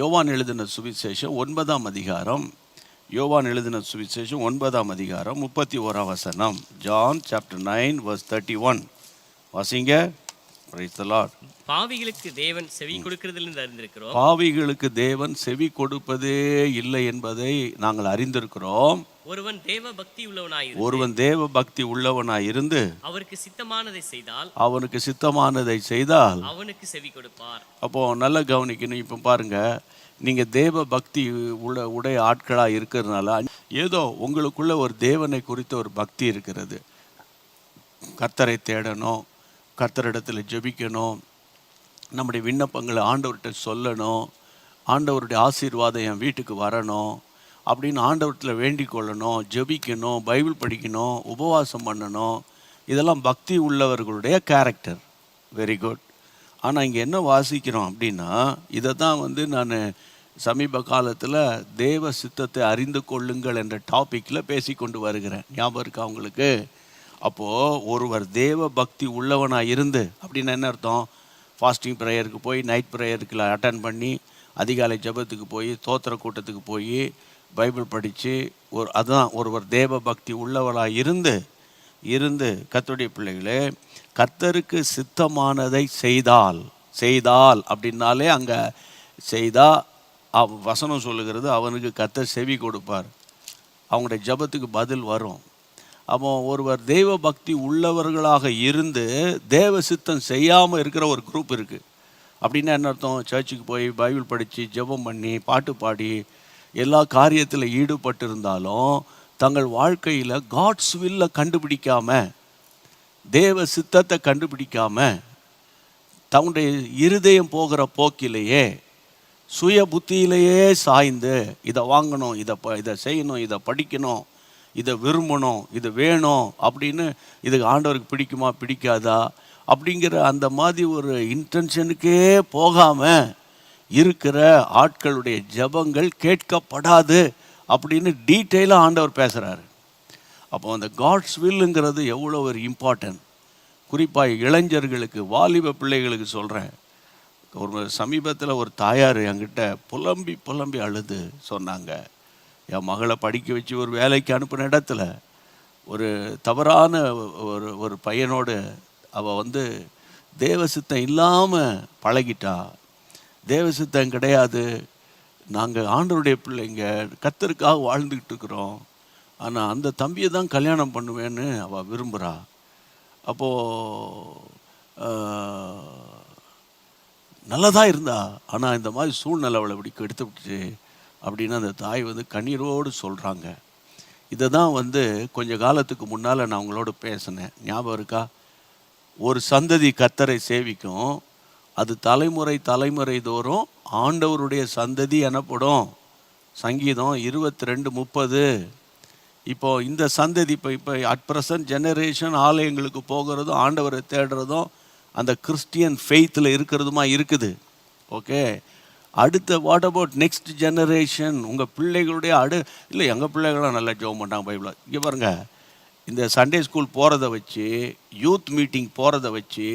யோவான் எழுதின சுவிசேஷம் 9ஆம் அதிகாரம், யோவான் எழுதின சுவிசேஷம் 9ஆம் அதிகாரம் 31ஆம் வசனம். John chapter 9 verse 31. வாசிங்க. Praise the Lord. பாவிகளுக்கு தேவன் செவி கொடுக்கிறதிலிருந்து அறிந்திருக்கிறோம். பாவிகளுக்கு தேவன் செவி கொடுப்பதே இல்லை என்பதை நாங்கள் அறிந்திருக்கிறோம். ஒருவன் தேவ பக்தி உள்ளவனாய் இருந்து அவருக்கு சித்தமானதை செய்தால் அவனுக்கு செவி கொடுப்பார். அப்போ நல்ல கவனிக்கணும். இப்போ பாருங்க, நீங்க தேவ பக்தி உடைய ஆட்களா இருக்கிறதுனால ஏதோ உங்களுக்குள்ள ஒரு தேவனை குறித்த ஒரு பக்தி இருக்கிறது. கர்த்தரை தேடணும், கர்த்தரிடத்தில் ஜெபிக்கணும், நம்முடைய விண்ணப்பங்களை ஆண்டவர்கிட்ட சொல்லணும், ஆண்டவருடைய ஆசீர்வாதம் என் வீட்டுக்கு வரணும் அப்படின்னு ஆண்டவரத்தில் வேண்டிக் கொள்ளணும், ஜெபிக்கணும், பைபிள் படிக்கணும், உபவாசம் பண்ணணும். இதெல்லாம் பக்தி உள்ளவர்களுடைய கேரக்டர். Very good. ஆனால் இங்கே என்ன வாசிக்கிறோம் அப்படின்னா, இதை தான் நான் சமீப காலத்தில் தேவ சித்தத்தை அறிந்து கொள்ளுங்கள் என்ற டாப்பிக்கில் பேசி கொண்டு வருகிறேன். ஞாபகம் இருக்கா உங்களுக்கு? அப்போது ஒருவர் தேவ பக்தி உள்ளவனாக இருந்து அப்படின்னு என்ன அர்த்தம்? ஃபாஸ்டிங் ப்ரேயருக்கு போய், நைட் ப்ரேயருக்கு அட்டன் பண்ணி, அதிகாலை ஜபத்துக்கு போய், தோத்திர கூட்டத்துக்கு போய், பைபிள் படித்து அதுதான் ஒருவர் தேவ பக்தி உள்ளவராக இருந்து கர்த்தருடைய பிள்ளைகளே, கர்த்தருக்கு சித்தமானதை செய்தால் அப்படின்னாலே அங்கே செய்தால் வசனம் சொல்லுகிறது, அவனுக்கு கர்த்தர் செவி கொடுப்பார், அவங்களுடைய ஜபத்துக்கு பதில் வரும். அப்போ ஒருவர் தெய்வ பக்தி உள்ளவர்களாக இருந்து தேவ சித்தம் செய்யாமல் இருக்கிற ஒரு குரூப் இருக்குது. அப்படின்னா என்ன அர்த்தம்? சர்ச்சுக்கு போய் பைபிள் படித்து ஜெபம் பண்ணி பாட்டு பாடி எல்லா காரியத்தில் ஈடுபட்டு இருந்தாலும் தங்கள் வாழ்க்கையில் காட்ஸ் வில்லை கண்டுபிடிக்காம, தேவ சித்தத்தை கண்டுபிடிக்காம, தன்னுடைய இருதயம் போகிற போக்கிலேயே சுய புத்தியிலேயே சாய்ந்து இதை வாங்கணும், இதை செய்யணும், இதை படிக்கணும், இதை விரும்பணும், இது வேணும் அப்படின்னு, இதுக்கு ஆண்டவருக்கு பிடிக்குமா பிடிக்காதா அப்படிங்கிற அந்த மாதிரி ஒரு இன்டென்ஷனுக்கே போகாமல் இருக்கிற ஆட்களுடைய ஜபங்கள் கேட்கப்படாது அப்படின்னு டீட்டெயிலாக ஆண்டவர் பேசுகிறாரு. அப்போ அந்த காட்ஸ் வில்லுங்கிறது எவ்வளோ ஒரு இம்பார்ட்டன்ட். குறிப்பாக இளைஞர்களுக்கு, வாலிப பிள்ளைகளுக்கு சொல்கிறேன். ஒரு சமீபத்தில் ஒரு தாயார் என்கிட்ட புலம்பி அழுது சொன்னாங்க, என் மகளை படிக்க வச்சு ஒரு வேலைக்கு அனுப்பின இடத்துல ஒரு தவறான ஒரு பையனோடு அவள் தேவசித்தம் இல்லாமல் பழகிட்டா. தேவசித்தம் கிடையாது, நாங்கள் ஆண்டவருடைய பிள்ளைங்க, கர்த்தருக்காக வாழ்ந்துக்கிட்டு இருக்கிறோம், ஆனால் அந்த தம்பியை தான் கல்யாணம் பண்ணுவேன்னு அவள் விரும்புகிறா. அப்போது நல்லதாக இருந்தா, ஆனால் இந்த மாதிரி சூழ்நிலை அவளை இப்படி எடுத்து விட்டுச்சு அப்படின்னு அந்த தாய் கண்ணீரோடு சொல்கிறாங்க. இதை தான் கொஞ்ச காலத்துக்கு முன்னால் நான் உங்களோட பேசினேன். ஞாபகம் இருக்கா? ஒரு சந்ததி கர்த்தரை சேவிக்கும், அது தலைமுறை தோறும் ஆண்டவருடைய சந்ததி எனப்படும். சங்கீதம் 22:30. இப்போது இந்த சந்ததி இப்போ அட் ப்ரெசன்ட் ஜெனரேஷன் ஆலயங்களுக்கு போகிறதும் ஆண்டவரை தேடுறதும் அந்த கிறிஸ்டியன் ஃபெய்த்தில் இருக்கிறதுமா இருக்குது. ஓகே, அடுத்த வாட் அபவுட் நெக்ஸ்ட் ஜெனரேஷன்? உங்கள் பிள்ளைகளுடைய இல்லை, எங்கள் பிள்ளைகளாம் நல்லா ஜெபம் பண்ணாங்க பைபிளை. இங்கே பாருங்கள், இந்த சண்டே ஸ்கூல் போகிறத வச்சு, யூத் மீட்டிங் போகிறத வச்சு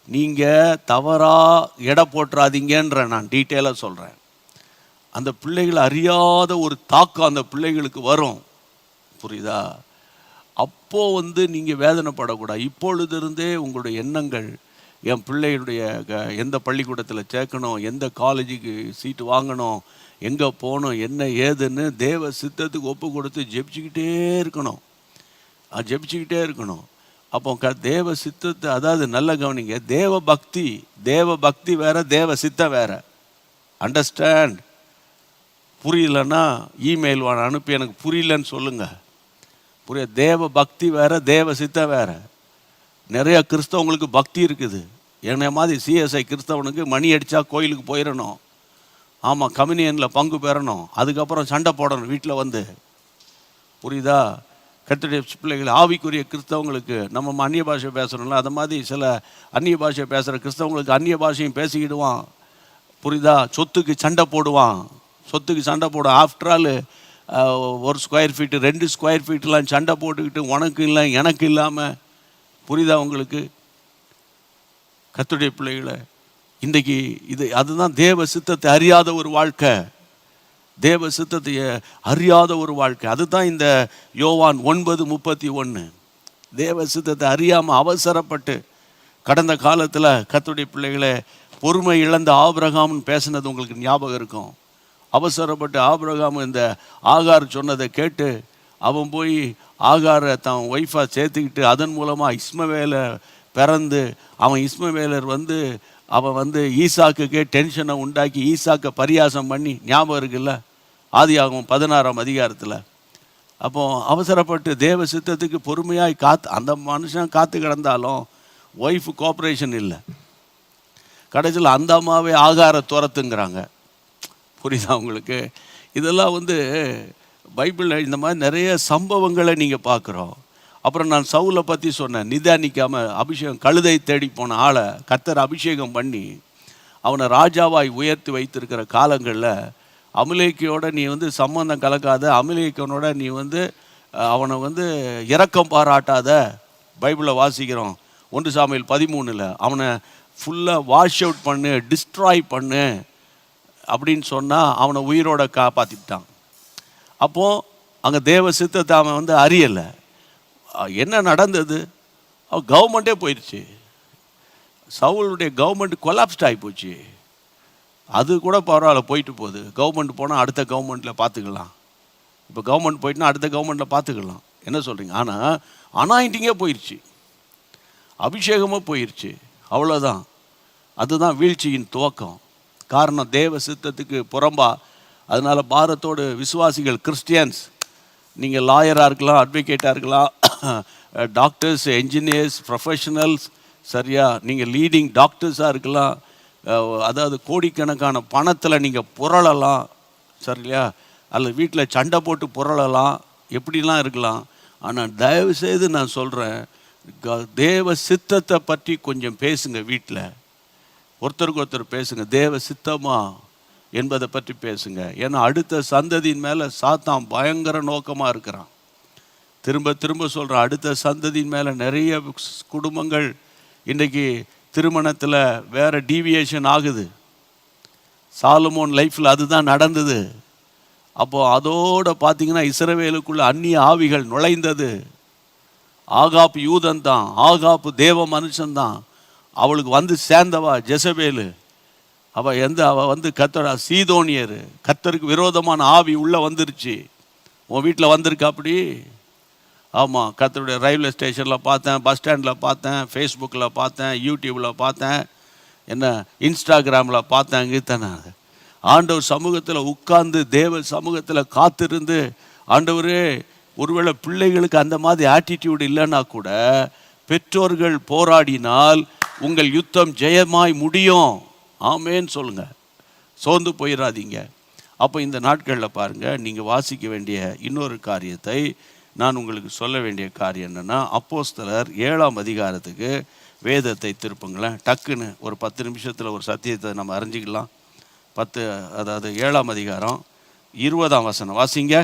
நீங்கள் தவறாக எடை போட்டுறாதீங்கன்ற நான் டீட்டெயிலாக சொல்கிறேன். அந்த பிள்ளைகள் அறியாத ஒரு தாக்கம் அந்த பிள்ளைகளுக்கு வரும். புரியுதா? அப்போது நீங்கள் வேதனைப்படக்கூடாது. இப்பொழுது இருந்தே உங்களுடைய எண்ணங்கள், என் பிள்ளைகளுடைய எந்த பள்ளிக்கூடத்தில் சேர்க்கணும், எந்த காலேஜுக்கு சீட்டு வாங்கணும், எங்கே போகணும், என்ன ஏதுன்னு தேவ சித்தத்துக்கு ஒப்பு கொடுத்து ஜெபிச்சுக்கிட்டே இருக்கணும். அப்போ தேவ சித்தத்தை, அதாவது நல்ல கவனிங்க, தேவ பக்தி வேற, தேவ சித்தம் வேற. அண்டர்ஸ்டாண்ட்? புரியலன்னா இமெயில் அனுப்பி எனக்கு புரியலன்னு சொல்லுங்கள். தேவ பக்தி வேற, தேவ சித்தம் வேற. நிறைய கிறிஸ்தவங்களுக்கு பக்தி இருக்குது. என்ன மாதிரி சிஎஸ்ஐ கிறிஸ்தவனுக்கு மணி அடித்தா கோயிலுக்கு போயிடணும், ஆமாம், கம்யூனியனில் பங்கு பெறணும், அதுக்கப்புறம் சண்டை போடணும் வீட்டில் புரியுதா? கர்த்தருடைய பிள்ளைகள் ஆவிக்குரிய கிறிஸ்தவங்களுக்கு நம்ம அந்நிய பாஷை பேசணும்ல, அது மாதிரி சில அந்நிய பாஷை பேசுகிற கிறிஸ்தவங்களுக்கு அந்நிய பாஷையும் பேசிக்கிடுவான். புரியுதா? சொத்துக்கு சண்டை போடுவான். ஆஃப்டர் ஆல் ஒரு ஸ்கொயர் ஃபீட்டு 2 ஸ்கொயர் ஃபீட்லாம் சண்டை போட்டுக்கிட்டு உனக்கு இல்லை எனக்கு இல்லாமல். புரியுதா உங்களுக்கு? கர்த்தருடைய பிள்ளைகளை, இன்றைக்கி அதுதான் தேவ சித்தத்தை அறியாத ஒரு வாழ்க்கை. தேவ சித்தத்தை அறியாத ஒரு வாழ்க்கை. அதுதான் இந்த யோவான் 9:31. தேவ சித்தத்தை அறியாமல் அவசரப்பட்டு கடந்த காலத்தில் கர்த்தருடைய பிள்ளைகளை பொறுமை இழந்த ஆபிரகாம்னு பேசினது உங்களுக்கு ஞாபகம் இருக்கும். அவசரப்பட்டு ஆபிரகாம் இந்த ஆகார் சொன்னதை கேட்டு அவன் போய் ஆகாரை தன் ஒய்ஃபாக சேர்த்துக்கிட்டு அதன் மூலமாக இஸ்மவேலை பிறந்து அவன் இஸ்மவேலர் அவன் ஈசாக்குக்கே டென்ஷனை உண்டாக்கி ஈசாக்கை பரியாசம் பண்ணி ஞாபகம் இருக்குல்ல, ஆதியாகமம் 16ஆம் அதிகாரத்தில். அப்போ அவசரப்பட்டு தேவ சித்தத்துக்கு பொறுமையாய் அந்த மனுஷன் காத்து கிடந்தாலும் ஒய்ஃபு கோஆப்ரேஷன் இல்லை. கடைசியில் அந்த அம்மாவே ஆகார துரத்துங்கிறாங்க. புரியுதா உங்களுக்கு? இதெல்லாம் பைபிளில் இந்த மாதிரி நிறைய சம்பவங்களை நீங்கள் பார்க்குறோம். அப்புறம் நான் சவுலை பற்றி சொன்னேன். நிதானிக்காமல் அபிஷேகம் கழுதை தேடி போன ஆளை கர்த்தர் அபிஷேகம் பண்ணி அவனை ராஜாவாய் உயர்த்தி வைத்திருக்கிற காலங்களில் அமலேக்கியோட நீ சம்பந்தம் கலக்காத, அமலேக்கியனோட நீ அவனை இரக்கம் பாராட்டாத. பைபிளில் வாசிக்கிறோம் 1 சாமுவேல் 13. அவனை ஃபுல்லாக வாஷ் அவுட் பண்ணு, டிஸ்ட்ராய் பண்ணு அப்படின்னு சொன்னால் அவனை உயிரோட காப்பாற்றிட்டான். அப்போது அங்கே தேவ சித்தத்தை அவன் அறியலை. என்ன நடந்தது? அவன் கவர்மெண்ட்டே போயிடுச்சு. சவுலுடைய கவர்மெண்ட் கொலாப்ஸ்ட் ஆகி போச்சு. அது கூட பரவாயில்ல, போயிட்டு போகுது. கவர்மெண்ட் போனால் அடுத்த கவர்மெண்ட்டில் பார்த்துக்கலாம். இப்போ கவர்மெண்ட் போயிட்டுனா அடுத்த கவர்மெண்ட்டில் பார்த்துக்கலாம். என்ன சொல்கிறீங்க? ஆனால் அனாயிண்டிங்கே போயிடுச்சு, அபிஷேகமாக போயிடுச்சு. அவ்வளோதான். அதுதான் வீழ்ச்சியின் துவக்கம். காரணம் தேவ சித்தத்துக்கு புறம்பா. அதனால் பாரத்தோடு விசுவாசிகள் கிறிஸ்டியன்ஸ், நீங்கள் லாயராக இருக்கலாம், அட்வொகேட்டாக இருக்கலாம், டாக்டர்ஸ், என்ஜினியர்ஸ், ப்ரொஃபஷனல்ஸ், சரியா, நீங்கள் லீடிங் டாக்டர்ஸாக இருக்கலாம். அதாவது கோடிக்கணக்கான பணத்தில் நீங்கள் புரளலாம், சரியா, அல்லது வீட்டில் சண்டை போட்டு புரளலாம், எப்படிலாம் இருக்கலாம். ஆனால் தயவுசெய்து நான் சொல்கிறேன், தேவ சித்தத்தை பற்றி கொஞ்சம் பேசுங்க. வீட்டில் ஒருத்தருக்கு ஒருத்தர் பேசுங்க. தேவ சித்தமா என்பதை பற்றி பேசுங்க. ஏன்னா அடுத்த சந்ததியின் மேலே சாத்தான் பயங்கர நோக்கமாக இருக்கிறான். திரும்ப திரும்ப சொல்கிறேன், அடுத்த சந்ததியின் மேலே நிறைய குடும்பங்கள் இன்றைக்கி திருமணத்தில் வேறு டீவியேஷன் ஆகுது. சாலமோன் லைஃப்பில் அதுதான் நடந்தது. அப்போது அதோடு பார்த்திங்கன்னா இஸ்ரவேலுக்குள்ள அந்நிய ஆவிகள் நுழைந்தது. ஆகாப்பு யூதன் தான், ஆகாப்பு தேவ மனுஷன்தான். அவளுக்கு சேர்ந்தவா ஜெசபேலு. அவள் கர்த்தர் சீதோனியர். கர்த்தருக்கு விரோதமான ஆவி உள்ளே வந்துருச்சு. உன் வீட்டில் வந்திருக்கா அப்படி? ஆமாம். கர்த்தருடைய ரயில்வே ஸ்டேஷனில் பார்த்தேன், பஸ் ஸ்டாண்டில் பார்த்தேன், ஃபேஸ்புக்கில் பார்த்தேன், யூடியூப்பில் பார்த்தேன், இன்ஸ்டாகிராமில் பார்த்தேன். அங்கே தானே ஆண்டவர் சமூகத்தில் உட்கார்ந்து தேவ சமூகத்தில் காத்திருந்து, ஆண்டவரே, ஒருவேளை பிள்ளைகளுக்கு அந்த மாதிரி ஆட்டிடியூட் இல்லைன்னா கூட பெற்றோர்கள் போராடினால் உங்கள் யுத்தம் ஜெயமாய் முடியும். ஆமேன்னு சொல்லுங்க. சோர்ந்து போயிடாதீங்க. அப்போ இந்த நாட்களில் பாருங்கள், நீங்கள் வாசிக்க வேண்டிய இன்னொரு காரியத்தை நான் உங்களுக்கு சொல்ல வேண்டிய காரியம் என்னென்னா, அப்போஸ்தலர் 7ஆம் அதிகாரத்துக்கு வேதத்தை திருப்புங்களேன். டக்குன்னு ஒரு 10 நிமிஷத்தில் ஒரு சத்தியத்தை நம்ம அறிஞ்சிக்கலாம். அதாவது 7ஆம் அதிகாரம் 20ஆம் வசனம் வாசிங்க.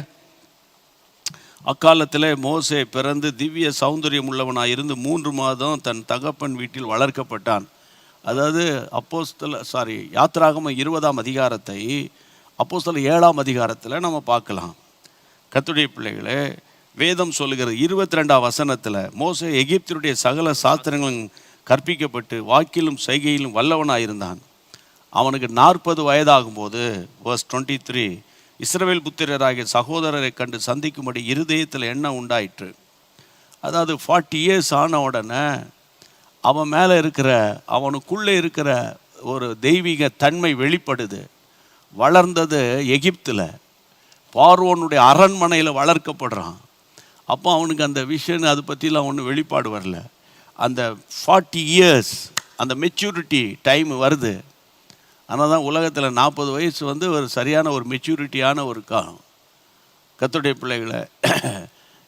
அக்காலத்தில் மோசே பிறந்து திவ்ய சௌந்தரியம் உள்ளவனாக இருந்து 3 மாதம் தன் தகப்பன் வீட்டில் வளர்க்கப்பட்டான். அதாவது யாத்திராகமம் 20ஆம் அதிகாரத்தை அப்போஸ்தலர் 7ஆம் அதிகாரத்தில் நம்ம பார்க்கலாம். கர்த்தருடைய பிள்ளைகளே, வேதம் சொல்லுகிறது 22ஆம் வசனத்தில், மோசே எகிப்தினுடைய சகல சாஸ்திரங்களும் கற்பிக்கப்பட்டு வாக்கிலும் செய்கையிலும் வல்லவனாக இருந்தான். அவனுக்கு 40 வயதாகும்போது, verse 23, இஸ்ரவேல் புத்திரராகிய சகோதரரை கண்டு சந்திக்கும்படி இருதயத்தில் எண்ணம் உண்டாயிற்று. அதாவது 40 இயர்ஸ் ஆன உடனே அவனுக்குள்ளே இருக்கிற ஒரு தெய்வீக தன்மை வெளிப்படுது. வளர்ந்தது எகிப்தில், பார்வோனுடைய அரண்மனையில் வளர்க்கப்படுறான். அப்போ அவனுக்கு அந்த விஷன் அது பற்றிலாம் ஒன்றும் வெளிப்பாடு வரல. அந்த 40 இயர்ஸ் அந்த மெச்சூரிட்டி டைம் வருது. ஆனால் தான் உலகத்தில் 40 வயசு ஒரு சரியான ஒரு மெச்சூரிட்டியான ஒரு காலம். கர்த்தருடைய பிள்ளைகளை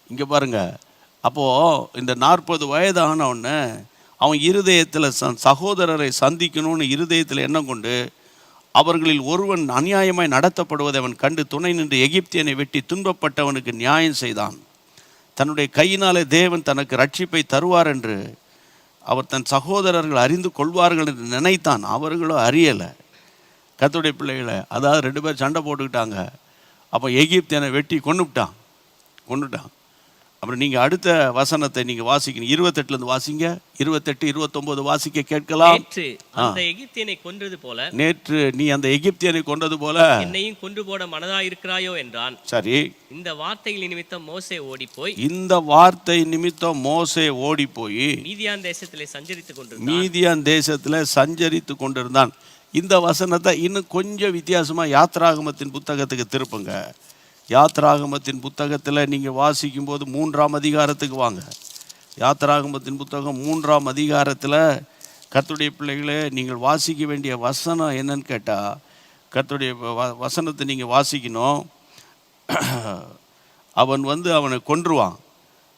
இங்கே பாருங்கள். அப்போது இந்த 40 வயதானவுடனே அவன் இருதயத்தில் சகோதரரை சந்திக்கணும்னு இருதயத்தில் எண்ணம் கொண்டு, அவர்களில் ஒருவன் அநியாயமாய் நடத்தப்படுவதை அவன் கண்டு துணை நின்று எகிப்தியனை வெட்டி துன்பப்பட்டவனுக்கு நியாயம் செய்தான். தன்னுடைய கையினாலே தேவன் தனக்கு ரட்சிப்பை தருவார் என்று அவர் தன் சகோதரர்கள் அறிந்து கொள்வார்கள் என்று நினைத்தான், அவர்களும் அறியலை. கர்த்தருடைய பிள்ளைகளை, அதாவது 2 பேர் சண்டை போட்டுக்கிட்டாங்க. அப்போ எகிப்தியனை வெட்டி கொன்னுட்டான். அப்புறம் நீங்கள் அடுத்த வசனத்தை நீங்கள் வாசிக்கணும். 28லேருந்து வாசிங்க. 28, 29 வாசிக்க கேட்கலாம். நேற்று அந்த எகிப்தியனை கொன்றது போல, நேற்று நீ அந்த எகிப்தியனை கொன்றது போல என்னையும் கொன்று போட மனதாயிருக்கிறாயோ என்றான். சரி, இந்த வார்த்தைகள் நிமித்தம் மோசே ஓடிப்போய், இந்த வார்த்தை நிமித்தம் மோசே ஓடி போய் மீதியான் தேசத்திலே சஞ்சரித்துக் கொண்டிருந்தான். மீதியான் தேசத்தில் சஞ்சரித்து கொண்டிருந்தான். இந்த வசனத்தை இன்னும் கொஞ்சம் வித்தியாசமாக யாத்ராகமத்தின் புத்தகத்துக்கு திருப்புங்க. யாத்ராகமத்தின் புத்தகத்தில் நீங்கள் வாசிக்கும்போது 3ஆம் அதிகாரத்துக்கு வாங்க. யாத்ராகமத்தின் புத்தகம் 3ஆம் அதிகாரத்தில் கர்த்தருடைய பிள்ளைகளே, நீங்கள் வாசிக்க வேண்டிய வசனம் என்னன்னு கேட்டால், கர்த்தருடைய வசனத்தை நீங்கள் வாசிக்கணும். அவனை கொன்றுவான்.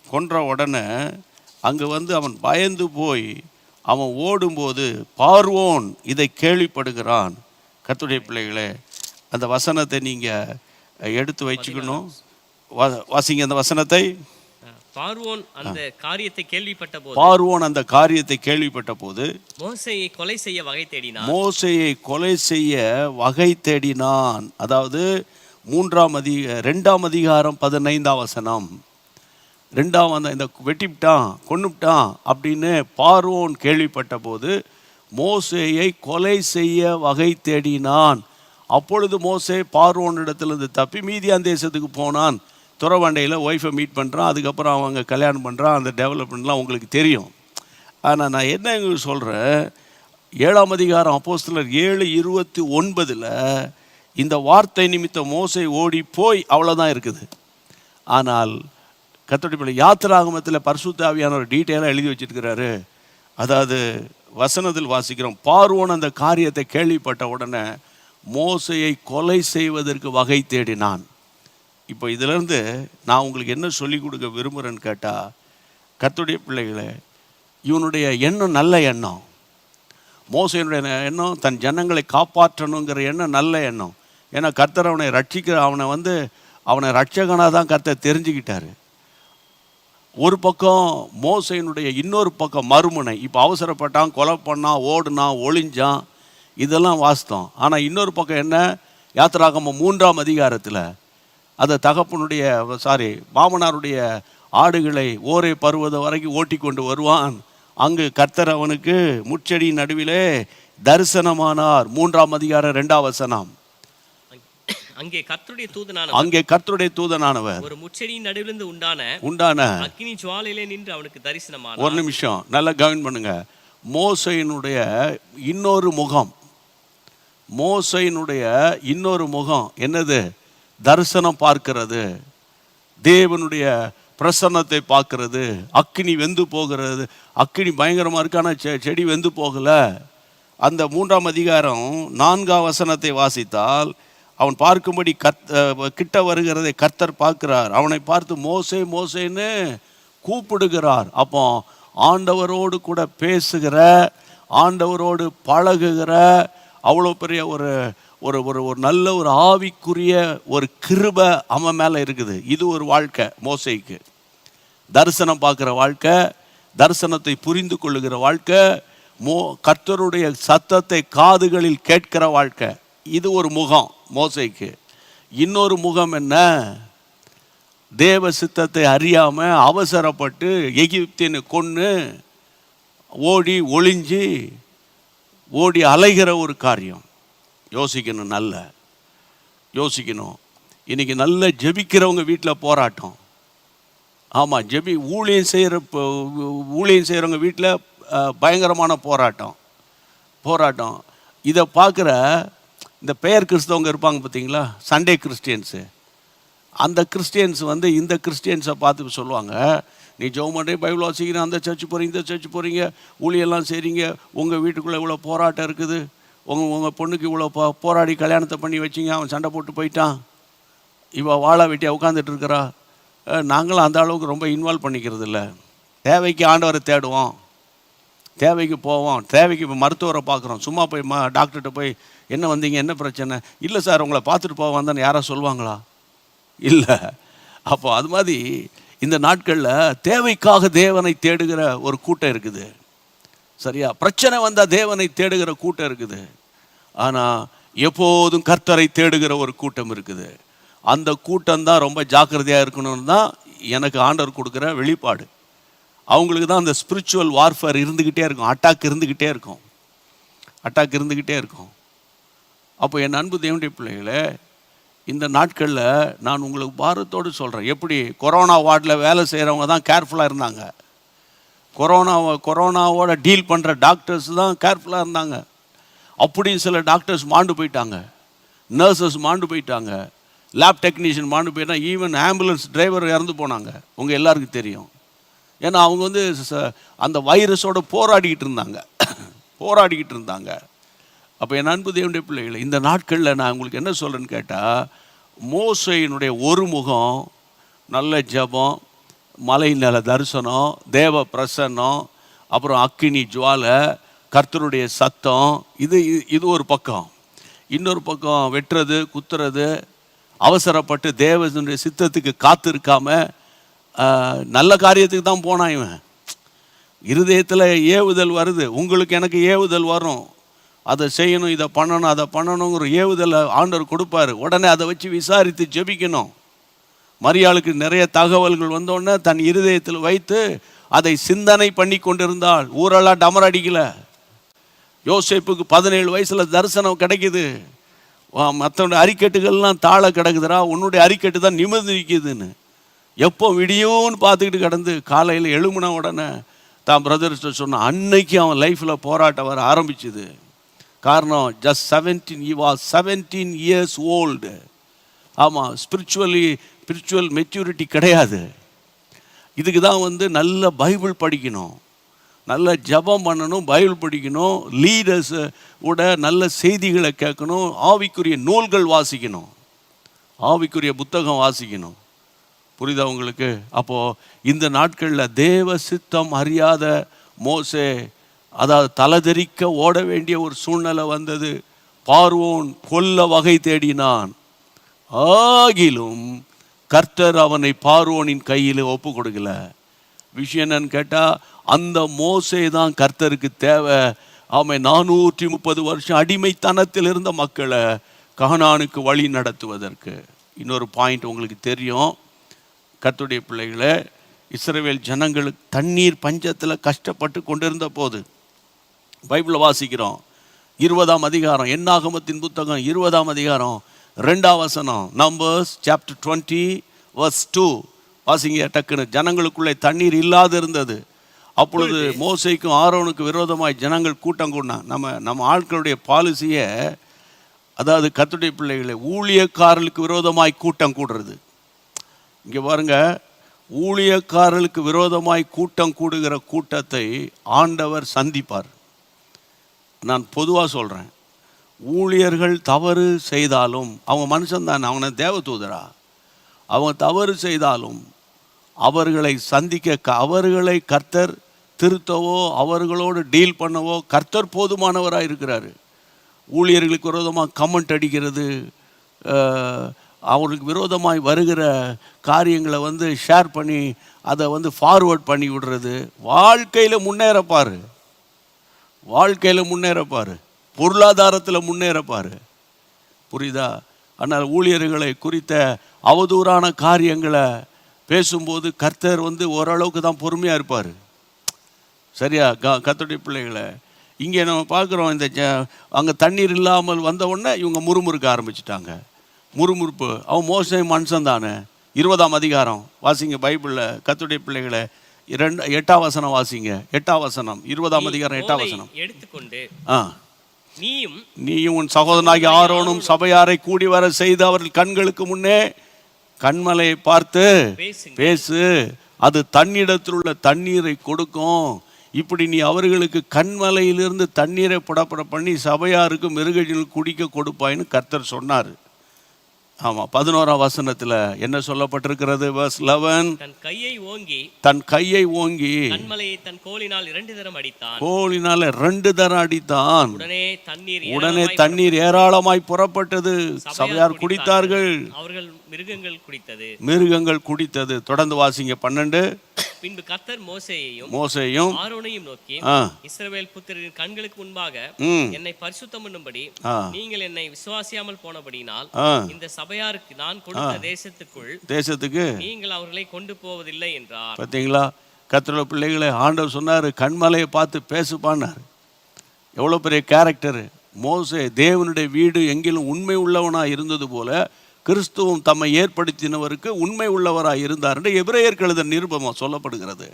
கொன்ற உடனே அங்கே அவன் பயந்து போய் அவன் ஓடும்போது பார்வோன் இதை கேள்விப்படுகிறான். கர்த்தருடைய பிள்ளைகளே, அந்த வசனத்தை நீங்கள் எடுத்து வச்சுக்கணும். வாசிங்க அந்த வசனத்தை. பார்வோன் அந்த காரியத்தை கேள்விப்பட்ட போது மோசேயை கொலை செய்ய வகை தேடினான். அதாவது 2ஆம் அதிகாரம் 15ஆம் வசனம். 2ஆம் இந்த வெட்டிவிட்டான், கொன்னுட்டான் அப்படின்னு பார்வோன் கேள்விப்பட்ட போது மோசேயை கொலை செய்ய வகை தேடினான். அப்பொழுது மோசே பார்வோனிடத்திலிருந்து தப்பி மீதியான் தேசத்துக்கு போனான். துறவண்டையில் ஒய்ஃபை மீட் பண்ணுறான். அதுக்கப்புறம் அவங்க கல்யாணம் பண்ணுறான். அந்த டெவலப்மெண்ட்லாம் உங்களுக்கு தெரியும். ஆனால் நான் என்ன எங்களுக்கு சொல்கிறேன், 7ஆம் அதிகாரம் அப்போஸ்தலர் 7:29 இந்த வார்த்தை நிமித்தம் மோசே ஓடி போய் அவ்வளோதான் இருக்குது. ஆனால் கர்த்தருடைய பிள்ளை யாத்திராகமத்தில் பரிசுத்த ஆவியானவர் டீட்டெயிலாக எழுதி வச்சிருக்கிறாரு. அதாவது வசனத்தில் வாசிக்கிறோம், பார்வோன் அந்த காரியத்தை கேள்விப்பட்ட உடனே மோசையை கொலை செய்வதற்கு வகை தேடினான். இப்போ இதிலிருந்து நான் உங்களுக்கு என்ன சொல்லிக் கொடுக்க விரும்புகிறேன்னு கேட்டால், கர்த்தருடைய பிள்ளைகளை, இவனுடைய எண்ணம் நல்ல எண்ணம். மோசையினுடைய எண்ணம் தன் ஜனங்களை காப்பாற்றணுங்கிற எண்ணம் நல்ல எண்ணம். ஏன்னா கர்த்தர் அவனை ரட்சகனாக தான் கர்த்தர் தெரிஞ்சுக்கிட்டாரு. ஒரு பக்கம் மோசையினுடைய இன்னொரு பக்கம் மறுமுனை. இப்போ அவசரப்பட்டான், கொலை பண்ணான், ஓடுனான், ஒளிஞ்சான், இதெல்லாம் வாஸ்தவம். ஆனால் இன்னொரு பக்கம் என்ன, யாத்திராகமம் 3ஆம் அதிகாரத்தில் அந்த மாமனாருடைய ஆடுகளை ஓரே பருவதம் வரைக்கும் ஓட்டி கொண்டு வருவான். அங்கு கர்த்தர் அவனுக்கு முட்செடி நடுவிலே தரிசனமானார். 3ஆம் அதிகாரம் 2ஆம் வசனம். அங்கே கர்த்தருடைய தூதனானவர் ஒரு முட்செடியின் நடுவிலிருந்து உண்டான அக்கினி ஜுவாலையிலே நின்று அவனுக்கு தரிசனமானார். ஒரு நிமிஷம் நல்லா கவனம் பண்ணுங்க. மோசையினுடைய இன்னொரு முகம் என்னது? தரிசனம் பார்க்கிறது, தேவனுடைய பிரசன்னத்தை பார்க்கிறது. அக்கினி வெந்து போகிறது. அக்கினி பயங்கரமாக இருக்கு, ஆனால் செடி வெந்து போகலை. அந்த 3ஆம் அதிகாரம் 4ஆம் வசனத்தை வாசித்தால் அவன் பார்க்கும்படி கிட்ட வருகிறதை கர்த்தர் பார்க்கிறார். அவனை பார்த்து மோசே மோசேன்னு கூப்பிடுகிறார். அப்போ ஆண்டவரோடு கூட பேசுகிற, ஆண்டவரோடு பழகுகிற அவ்வளோ பெரிய ஒரு ஒரு ஒரு ஒரு நல்ல ஒரு ஆவிக்குரிய ஒரு கிருபை அவன் மேலே இருக்குது. இது ஒரு வாழ்க்கை மோசேக்கு. தரிசனம் பார்க்குற வாழ்க்கை, தரிசனத்தை புரிந்து கொள்ளுகிற வாழ்க்கை, கர்த்தருடைய சத்தத்தை காதுகளில் கேட்கிற வாழ்க்கை. இது ஒரு முகம் மோசேக்கு. இன்னொரு முகம் என்ன? தேவ சித்தத்தை அறியாமல் அவசரப்பட்டு எகிப்தியனை கொன்று ஓடி அலைகிற ஒரு காரியம். யோசிக்கணும், யோசிக்கணும். இன்றைக்கி நல்ல ஜெபிக்கிறவங்க வீட்டில் போராட்டம். ஆமாம், ஊழியம் செய்கிறவங்க வீட்டில் பயங்கரமான போராட்டம். இதை பார்க்குற இந்த பெயர் கிறிஸ்தவங்க இருப்பாங்க பார்த்தீங்களா, சண்டே கிறிஸ்டியன்ஸு. அந்த கிறிஸ்டியன்ஸ் இந்த கிறிஸ்டியன்ஸை பார்த்து சொல்லுவாங்க, நீ ஜெபம் பண்ணுற, பைபிள் வாசிக்கிறீங்க, அந்த சர்ச்சு போகிறீங்க, இந்த சர்ச்சு போகிறீங்க, ஊழியெல்லாம் செய்கிறீங்க, உங்கள் வீட்டுக்குள்ளே இவ்வளோ போராட்டம் இருக்குது, உங்கள் பொண்ணுக்கு இவ்வளோ போராடி கல்யாணத்தை பண்ணி வச்சிங்க, அவன் சண்டை போட்டு போயிட்டான், இவள் வாழை வெட்டியாக உட்காந்துட்டு இருக்கிறா. நாங்களும் அந்த அளவுக்கு ரொம்ப இன்வால்வ் பண்ணிக்கிறது இல்லை. தேவைக்கு ஆண்டவரை தேடுவோம், தேவைக்கு போவோம், தேவைக்கு இப்போ மருத்துவரை பார்க்குறோம். சும்மா போய் டாக்டர்கிட்ட போய் என்ன வந்தீங்க, என்ன பிரச்சனை? இல்லை சார், உங்களை பார்த்துட்டு போக வந்தான்னு யாராவது சொல்லுவாங்களா? இல்லை. அப்போ அது மாதிரி இந்த நாட்களில் தேவைக்காக தேவனை தேடுகிற ஒரு கூட்டம் இருக்குது. சரியா? பிரச்சனை வந்தால் தேவனை தேடுகிற கூட்டம் இருக்குது. ஆனால் எப்போதும் கர்த்தரை தேடுகிற ஒரு கூட்டம் இருக்குது. அந்த கூட்டம் தான் ரொம்ப ஜாக்கிரதையாக இருக்கணும்னு தான் எனக்கு ஆண்டவர் கொடுக்குற வெளிப்பாடு. அவங்களுக்கு தான் அந்த ஸ்பிரிச்சுவல் வார்ஃபேர் இருந்துக்கிட்டே இருக்கும், அட்டாக் இருந்துக்கிட்டே இருக்கும். அப்போ என் அன்பு தேவனுடைய பிள்ளைகளே, இந்த நாட்களில் நான் உங்களுக்கு பாரத்தோடு சொல்கிறேன். எப்படி கொரோனா வார்டில் வேலை செய்கிறவங்க தான் கேர்ஃபுல்லாக இருந்தாங்க, கொரோனாவோட டீல் பண்ணுற டாக்டர்ஸ் தான் கேர்ஃபுல்லாக இருந்தாங்க. அப்படியும் சில டாக்டர்ஸ் மாண்டு போயிட்டாங்க, நர்சஸ் மாண்டு போயிட்டாங்க, லேப் டெக்னீஷியன் மாண்டு போயிட்டாங்க, ஈவன் ஆம்புலன்ஸ் டிரைவர் இறந்து போனாங்க. உங்கள் எல்லாருக்கும் தெரியும். ஏன்னா அவங்க வந்து அந்த வைரஸோடு போராடிக்கிட்டு இருந்தாங்க. அப்போ என் அன்பு தேவனுடைய பிள்ளைகளை, இந்த நாட்களில் நான் உங்களுக்கு என்ன சொல்கிறேன்னு கேட்டால், மோசேயினுடைய ஒரு முகம், நல்ல ஜெபம், மலை நில தரிசனம், தேவ பிரசன்னம், அப்புறம் அக்கினி ஜுவாலை, கர்த்தருடைய சத்தம், இது ஒரு பக்கம். இன்னொரு பக்கம் வெட்டுறது, குத்துறது, அவசரப்பட்டு தேவனுடைய சித்தத்துக்கு காத்திருக்காம நல்ல காரியத்துக்கு தான் போனான் இவன். இருதயத்தில் ஏவுதல் வருது, உங்களுக்கு எனக்கு ஏவுதல் வரும், அதை செய்யணும், இதை பண்ணணும், அதை பண்ணணுங்கிற ஏவுதலை ஆண்டவர் கொடுப்பாரு. உடனே அதை வச்சு விசாரித்து ஜெபிக்கணும். மரியாளுக்கு நிறைய தகவல்கள் வந்தோடனே தன் இருதயத்தில் வைத்து அதை சிந்தனை பண்ணி கொண்டிருந்தாள். ஊரெல்லாம் டமர் அடிக்கல. யோசேப்புக்கு 17 வயசில் தரிசனம் கிடைக்குது. மற்றவனுடைய அறிக்கட்டுகள்லாம் தாழ கிடக்குதுரா, உன்னுடைய அறிக்கட்டு தான் நிமிர்ந்து நிற்கிதுன்னு. எப்போ விடியும்னு பார்த்துக்கிட்டு கிடந்து காலையில் எழுமுன உடனே தான் பிரதர்ஸ்ட சொன்னான். அன்னைக்கு அவன் லைஃப்பில் போராட்டம் வர ஆரம்பிச்சுது. காரணம், ஜஸ்ட் 17 years old. ஆமாம், ஸ்பிரிச்சுவல் மெச்சூரிட்டி கிடையாது. இதுக்கு தான் வந்து நல்ல பைபிள் படிக்கணும், நல்ல ஜெபம் பண்ணணும், பைபிள் படிக்கணும், லீடர்ஸ் உட நல்ல செய்திகளை கேட்கணும், ஆவிக்குரிய நூல்கள் வாசிக்கணும், ஆவிக்குரிய புத்தகம் வாசிக்கணும். புரியுதா உங்களுக்கு? அப்போது இந்த நாட்களில் தேவ சித்தம் அறியாத மோசே, அதாவது தலைதெறிக்க ஓட வேண்டிய ஒரு சூழ்நிலை வந்தது. பார்வோன் கொல்ல வகை தேடினான், ஆகிலும் கர்த்தர் அவனை பார்வோனின் கையில் ஒப்பு கொடுக்கல. விஷயம் என்னன்னு கேட்டால், அந்த மோசே தான் கர்த்தருக்கு தேவை. அவன் 430 வருஷம் அடிமைத்தனத்தில் இருந்த மக்களை கானானுக்கு வழி நடத்துவதற்கு. இன்னொரு பாயிண்ட் உங்களுக்கு தெரியும், கர்த்தருடைய பிள்ளைகளை, இஸ்ரவேல் ஜனங்களுக்கு தண்ணீர் பஞ்சத்தில் கஷ்டப்பட்டு கொண்டிருந்த போது பைபிளில் வாசிக்கிறோம். 20ஆம் அதிகாரம், என்னாகமத்தின் புத்தகம் 20ஆம் அதிகாரம் 2ஆம் வசனம், நம்பர்ஸ் சாப்டர் 20 verse 2 வாசிங்க டக்குன்னு. ஜனங்களுக்குள்ளே தண்ணீர் இல்லாது இருந்தது. அப்பொழுது மோசேக்கும் ஆரோனுக்கு விரோதமாய் ஜனங்கள் கூட்டம் கூடினான். நம்ம ஆட்களுடைய பாலிசியை, அதாவது கர்த்தருடைய பிள்ளைகளை, ஊழியக்காரர்களுக்கு விரோதமாய் கூட்டம் கூடுறது. இங்கே பாருங்க, ஊழியக்காரர்களுக்கு விரோதமாய் கூட்டம் கூடுகிற கூட்டத்தை ஆண்டவர் சந்திப்பார். நான் பொதுவாக சொல்கிறேன், ஊழியர்கள் தவறு செய்தாலும், அவங்க மனுஷன்தான், அவங்க தேவதூதரா, அவங்க தவறு செய்தாலும் அவர்களை சந்திக்க, அவர்களை கர்த்தர் திருத்தவோ அவர்களோடு டீல் பண்ணவோ கர்த்தர் போதுமானவராக இருக்கிறாரு. ஊழியர்களுக்கு விரோதமாக கமெண்ட் அடிக்கிறது, அவர்களுக்கு விரோதமாய் வருகிற காரியங்களை வந்து ஷேர் பண்ணி அதை வந்து ஃபார்வர்ட் பண்ணி விடுறது, வாழ்க்கையில் முன்னேறப்பார், பொருளாதாரத்தில் முன்னேறப்பார். புரியுதா? ஆனால் ஊழியர்களை குறித்த அவதூறான காரியங்களை பேசும்போது கர்த்தர் வந்து ஓரளவுக்கு தான் பொறுமையாக இருப்பார். சரியா? கர்த்தருடைய பிள்ளைகளை, இங்கே நம்ம பார்க்குறோம், இந்த அங்கே தண்ணீர் இல்லாமல் வந்த உடனே இவங்க முறுமுறுக்க ஆரம்பிச்சிட்டாங்க. முறுமுறுப்பு, அவன் மோசே மனுஷன் தானே. 20ஆம் அதிகாரம் வாசிங்க பைபிளில், கர்த்தருடைய பிள்ளைகளை, 8ஆம் வசனம் வாசிங்க. 8ஆம் வசனம், 20ஆம் அதிகாரம் 8ஆம் வசனம். எடுத்துக்கொண்டு நீயும் உன் சகோதரனாகி ஆரோனும் சபையாரை கூடி வர செய்து அவர்கள் கண்களுக்கு முன்னே கண்மலையை பார்த்து பேசு, அது தன்னிடத்தில் உள்ள தண்ணீரை கொடுக்கும். இப்படி நீ அவர்களுக்கு கண்மலையிலிருந்து தண்ணீரை புடப்பட பண்ணி சபையாருக்கு மிருகஜீவன் குடிக்க கொடுப்பாயின்னு கர்த்தர் சொன்னார். ஆமாம், 11ஆம் வசனத்தில் என்ன சொல்லப்பட்டிருக்கிறது? verse 11, தன் கையை ஓங்கி கண்மலையை தன் கோலினால் 2 தரம் அடித்தான். உடனே தண்ணீர் ஏராளமாய் புறப்பட்டது, சபையார் குடித்தார்கள், அவர்கள் மிருகங்கள் குடித்தது. தொடர்ந்து வாசிங்க 12. பின்பு கர்த்தர் மோசேயும் ஆரோனையும் நோக்கி, இஸ்ரவேல் புத்திரரின் கண்களுக்கு முன்பாக என்னை பரிசுத்தம் பண்ணும்படி நீங்கள் என்னை விசுவாசியாமல் போனபடியினால் இந்த சபையாருக்கு நான் கொடுத்த தேசத்துக்கு நீங்கள் அவர்களை கொண்டு போவதில்லை என்றார். பார்த்தீங்களா? கர்த்தருடைய பிள்ளைகளை ஆண்டவர் சொன்னார், கண்மலையை பார்த்து பேசுப்பான்னார். எவ்வளோ பெரிய கேரக்டரு! மோசே தேவனுடைய வீடு எங்கிலும் உண்மை உள்ளவனாக இருந்தது போல கிறிஸ்துவும் தம்மை ஏற்படுத்தினவருக்கு உண்மை உள்ளவராக இருந்தார் என்று எபிரேயருக்கு எழுதின நிருபமாக சொல்லப்படுகிறது.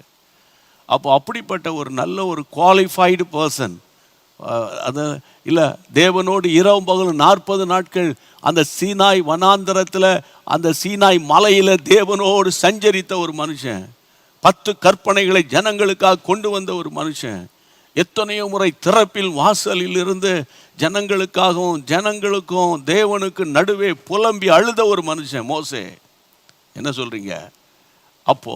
அப்போ அப்படிப்பட்ட ஒரு நல்ல ஒரு குவாலிஃபைடு பர்சன், அது இல்லை, தேவனோடு இரவும் பகலும் 40 நாட்கள் அந்த சீனாய் வனாந்தரத்தில் அந்த சீனாய் மலையில் தேவனோடு சஞ்சரித்த ஒரு மனுஷன், 10 கற்பனைகளை ஜனங்களுக்காக கொண்டு வந்த ஒரு மனுஷன், எத்தனையோ முறை திறப்பில் வாசலில் இருந்து ஜனங்களுக்கும் தேவனுக்கு நடுவே புலம்பி அழுத ஒரு மனுஷன் மோசே. என்ன சொல்றீங்க? அப்போ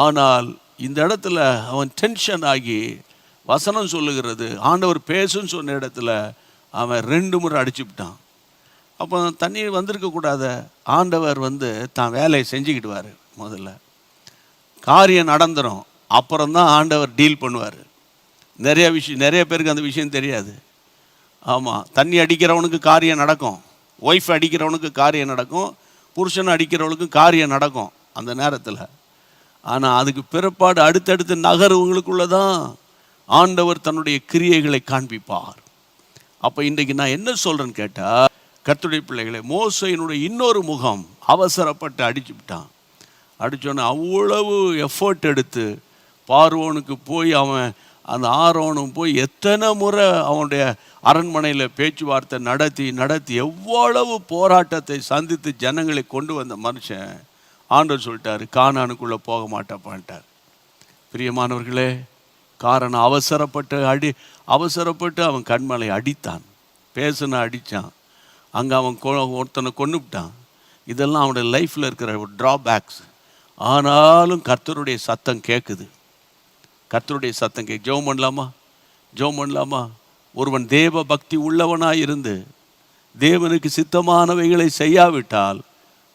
ஆனால் இந்த இடத்துல அவன் டென்ஷன் ஆகி, வசனம் சொல்லுகிறது, ஆண்டவர் பேசுன்னு சொன்ன இடத்துல அவன் 2 முறை அடிச்சுவிட்டான். அப்போ தண்ணீர் வந்திருக்க கூடாத, ஆண்டவர் தான் வேலையை செஞ்சுக்கிடுவார். முதல்ல காரியம் நடந்துடும், அப்புறம்தான் ஆண்டவர் டீல் பண்ணுவார். நிறைய பேருக்கு அந்த விஷயம் தெரியாது. ஆமாம், தண்ணி அடிக்கிறவனுக்கு காரியம் நடக்கும், ஒய்ஃப் அடிக்கிறவனுக்கு காரியம் நடக்கும், புருஷனை அடிக்கிறவனுக்கு காரியம் நடக்கும் அந்த நேரத்தில். ஆனால் அதுக்கு பிற்பாடு அடுத்தடுத்து நகர்வுகளுக்குள்ளே தான் ஆண்டவர் தன்னுடைய கிரியைகளை காண்பிப்பார். அப்போ இன்றைக்கு நான் என்ன சொல்கிறேன்னு கேட்டால், கர்த்தருடைய பிள்ளைகளை, மோசேயினுடைய இன்னொரு முகம் அவசரப்பட்டு அடிச்சுவிட்டான். அடித்தோன்னே அவ்வளவு எஃபர்ட் எடுத்து பார்வோனுக்கு போய் அவன் அந்த ஆரோனும் போய் எத்தனை முறை அவனுடைய அரண்மனையில் பேச்சுவார்த்தை நடத்தி எவ்வளவு போராட்டத்தை சந்தித்து ஜனங்களை கொண்டு வந்த மனுஷன் ஆண்டவர் சொல்லிட்டாரு, கானானுக்குள்ளே போக மாட்டேப்பான்ட்டார். பிரியமானவர்களே, காரணம் அவசரப்பட்டு அவன் கண்மலை அடித்தான், பேசுன அடித்தான், அங்கே அவன் ஒருத்தனை கொன்னுவிட்டான். இதெல்லாம் அவனுடைய லைஃப்பில் இருக்கிற ஒரு ட்ராபேக்ஸ். ஆனாலும் கர்த்தருடைய சத்தம் கேட்குது, கர்த்தருடைய சத்தம் கேட்கு. ஜெபம் பண்ணலாமா? ஒருவன் தேவ பக்தி உள்ளவனாக இருந்து தேவனுக்கு சித்தமானவைகளை செய்யாவிட்டால்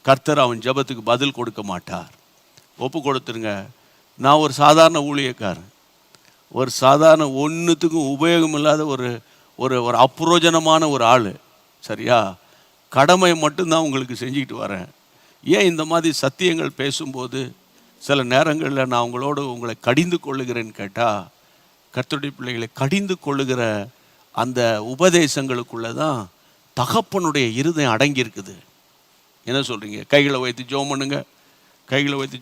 கர்த்தர் அவன் ஜெபத்துக்கு பதில் கொடுக்க மாட்டார். ஒப்பு கொடுத்துருங்க. நான் ஒரு சாதாரண ஊழியக்காரன், ஒரு சாதாரண ஒன்றுத்துக்கும் உபயோகம் இல்லாத ஒரு அப்புரோஜனமான ஒரு ஆள், சரியா? கடமையை மட்டும்தான் உங்களுக்கு செஞ்சுக்கிட்டு வரேன். ஏன் இந்த மாதிரி சத்தியங்கள் பேசும்போது சில நேரங்களில் நான் உங்களை கடிந்து கொள்ளுகிறேன்னு கேட்டால், கர்த்தருடைய பிள்ளைகளை கடிந்து கொள்ளுகிற அந்த உபதேசங்களுக்குள்ளே தான் தகப்பனுடைய இருதயம் அடங்கியிருக்குது. என்ன சொல்கிறீங்க? கைகளை வைத்து ஜெபம் பண்ணுங்க. கைகளை வைத்து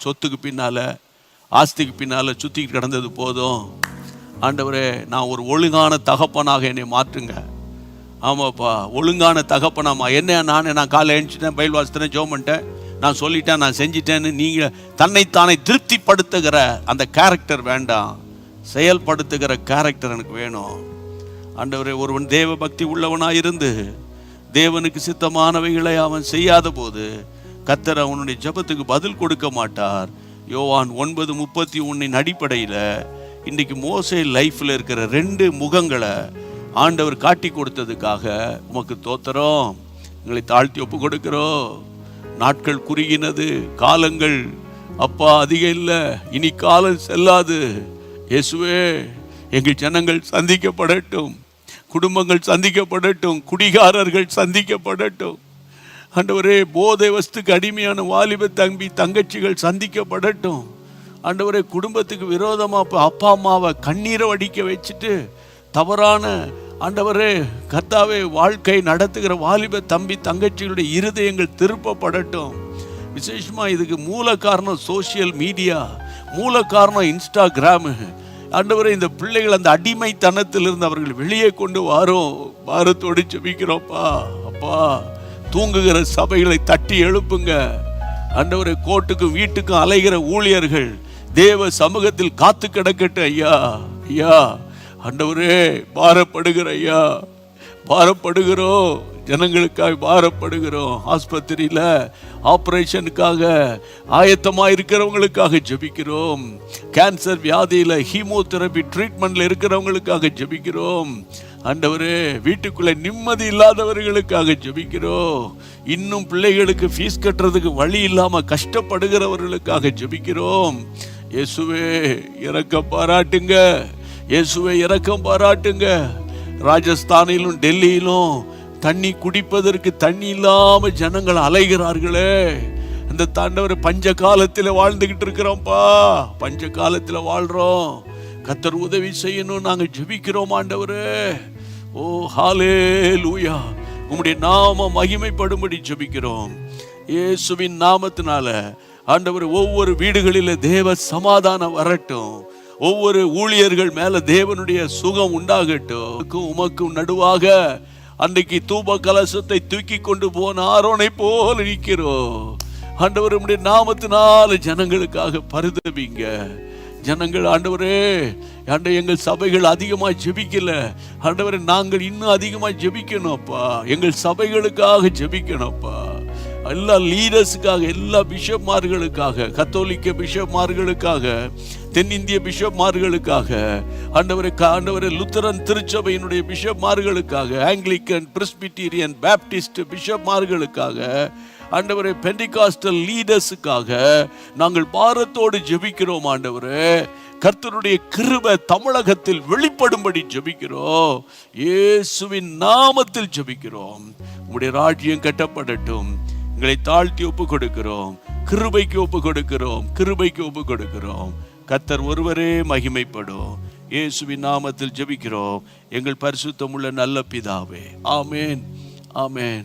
சொத்துக்கு பின்னால் ஆஸ்திக்கு பின்னால் சுற்றிக்கிட்டு கிடந்தது போதும். ஆண்டவரே, நான் ஒரு ஒழுங்கான தகப்பனாக என்னை மாற்றுங்க. ஆமாப்பா, ஒழுங்கான தகப்பனாமா நான் காலை எழுந்துச்சிட்டேன், பைபிள் வாசித்தேன், ஜெபம் பண்ணிட்டேன், நான் சொல்லிட்டேன், நான் செஞ்சிட்டேன்னு நீங்கள் தன்னைத்தானே திருப்திப்படுத்துகிற அந்த கேரக்டர் வேண்டாம், செயல்படுத்துகிற கேரக்டர் எனக்கு வேணும். ஆண்டவரே, ஒருவன் தேவ பக்தி உள்ளவனாக இருந்து தேவனுக்கு சித்தமானவைகளை அவன் செய்யாத போது கர்த்தர் அவனுடைய ஜெபத்துக்கு பதில் கொடுக்க மாட்டார். யோவான் 9:31 அடிப்படையில் இன்றைக்கு மோசே லைஃப்பில் இருக்கிற 2 முகங்களை ஆண்டவர் காட்டி கொடுத்ததுக்காக உமக்கு தோத்திரம். எங்களை தாழ்த்தி ஒப்பு கொடுக்கிறோம். நாட்கள் குறுகினது, காலங்கள் அப்பா அதிகம் இல்லை, இனி காலம் செல்லாது. இயேசுவே, எங்கள் ஜனங்கள் சந்திக்கப்படட்டும், குடும்பங்கள் சந்திக்கப்படட்டும், குடிகாரர்கள் சந்திக்கப்படட்டும். ஆண்டவரே, போதை வஸ்துக்கு அடிமையான வாலிப தங்கச்சிகள் சந்திக்கப்படட்டும். ஆண்டவரே, குடும்பத்துக்கு விரோதமாக அப்பா அம்மாவை கண்ணீரை வடிக்க வச்சுட்டு தவறான ஆண்டவரே கர்த்தாவே வாழ்க்கை நடத்துகிற வாலிப தங்கச்சிகளுடைய இருதயங்கள் திருப்பப்படட்டும். விசேஷமாக இதுக்கு மூல காரணம் சோசியல் மீடியா, மூல காரணம் இன்ஸ்டாகிராமு. ஆண்டவரே, இந்த பிள்ளைகள் அந்த அடிமைத்தனத்திலிருந்து அவர்கள் வெளியே கொண்டு வாரோம். பாரத்தோடு ஜெபிக்கிறோம்ப்பா. அப்பா, தூங்குகிற சபைகளை தட்டி எழுப்புங்க. ஆண்டவரே, கோட்டுக்கும் வீட்டுக்கும் அலைகிற ஊழியர்கள் தேவ சமூகத்தில் காத்து கிடக்கட்டும். ஐயா ஐயா, ஆண்டவரே, பாரப்படுகிற ஐயா, பாரப்படுகிறோம், ஜனங்களுக்காக பாரப்படுகிறோம். ஆஸ்பத்திரியில் ஆப்ரேஷனுக்காக ஆயத்தமாக இருக்கிறவங்களுக்காக ஜெபிக்கிறோம். கேன்சர் வியாதியில் ஹீமோதெரபி ட்ரீட்மெண்ட்டில் இருக்கிறவங்களுக்காக ஜெபிக்கிறோம். ஆண்டவரே, வீட்டுக்குள்ளே நிம்மதி இல்லாதவர்களுக்காக ஜெபிக்கிறோம். இன்னும் பிள்ளைகளுக்கு ஃபீஸ் கட்டுறதுக்கு வழி இல்லாமல் கஷ்டப்படுகிறவர்களுக்காக ஜெபிக்கிறோம். இயேசுவே இரக்கம் பாராட்டுங்க, இயேசுவே இரக்கம் பாராட்டுங்க. ராஜஸ்தானிலும் டெல்லியிலும் தண்ணி குடிப்பதற்கு தண்ணி இல்லாம ஜனங்கள் அலைகிறார்களே. அந்த தாண்டவர் பஞ்ச காலத்தில் வாழ்ந்துகிட்டு இருக்கிறோம்ப்பா, பஞ்ச காலத்தில் வாழ்றோம். கர்த்தர் உதவி செய்யணும், நாங்கள் ஜெபிக்கிறோம் ஆண்டவரே. ஓ ஹல்லேலூயா, உம்முடைய நாம மகிமைப்படும்படி ஜெபிக்கிறோம் இயேசுவின் நாமத்தினால. ஆண்டவர் ஒவ்வொரு வீடுகளில் தேவ சமாதானம் வரட்டும், ஒவ்வொரு ஊழியர்கள் மேல தேவனுடைய சுகம் உண்டாகட்டும். உமக்கும் நடுவாக அன்றைக்கு தூப கலசத்தை தூக்கி கொண்டு போன ஆரோனை போல நிற்கிறோம் ஆண்டவர். உம்முடைய நாமத்தினால ஜனங்களுக்காக பரிதபிங்க. ஜனங்கள் ஆண்டவரே, எங்கள் சபைகள் அதிகமாக ஜெபிக்கல ஆண்டவரே, நாங்கள் இன்னும் அதிகமாக ஜெபிக்கணும்ப்பா. எங்கள் சபைகளுக்காக ஜெபிக்கணும்ப்பா. எல்லா லீடர்ஸுக்காக, எல்லா பிஷப்மார்களுக்காக, கத்தோலிக்க பிஷப்மார்களுக்காக, தென்னிந்திய பிஷப்மார்களுக்காக, ஆண்டவரே லுத்தரன் திருச்சபையினுடைய பிஷப்மார்களுக்காக, ஆங்கிலிக்கன், பிரெஸ்பிட்டீரியன், பேப்டிஸ்ட் பிஷப்மார்களுக்காக, ஆண்டவரே பெண்டிகாஸ்டல் லீடர்ஸுக்காக நாங்கள் பாரத்தோடு ஜெபிக்கிறோம் ஆண்டவரே. கர்த்தருடைய கிருபை தமிழகத்தில் வெளிப்படும்படி ஜெபிக்கிறோம், இயேசுவின் நாமத்தில் ஜெபிக்கிறோம். உம்முடைய ராஜ்யம் கட்டப்படட்டும். எங்களை தாழ்த்தி ஒப்பு கொடுக்கிறோம், கிருபைக்கு ஒப்பு கொடுக்கிறோம், கிருபைக்கு ஒப்பு கொடுக்கிறோம். கர்த்தர் ஒருவரே மகிமைப்படும். இயேசுவின் நாமத்தில் ஜெபிக்கிறோம் எங்கள் பரிசுத்தமுள்ள நல்ல பிதாவே, ஆமேன், ஆமேன்.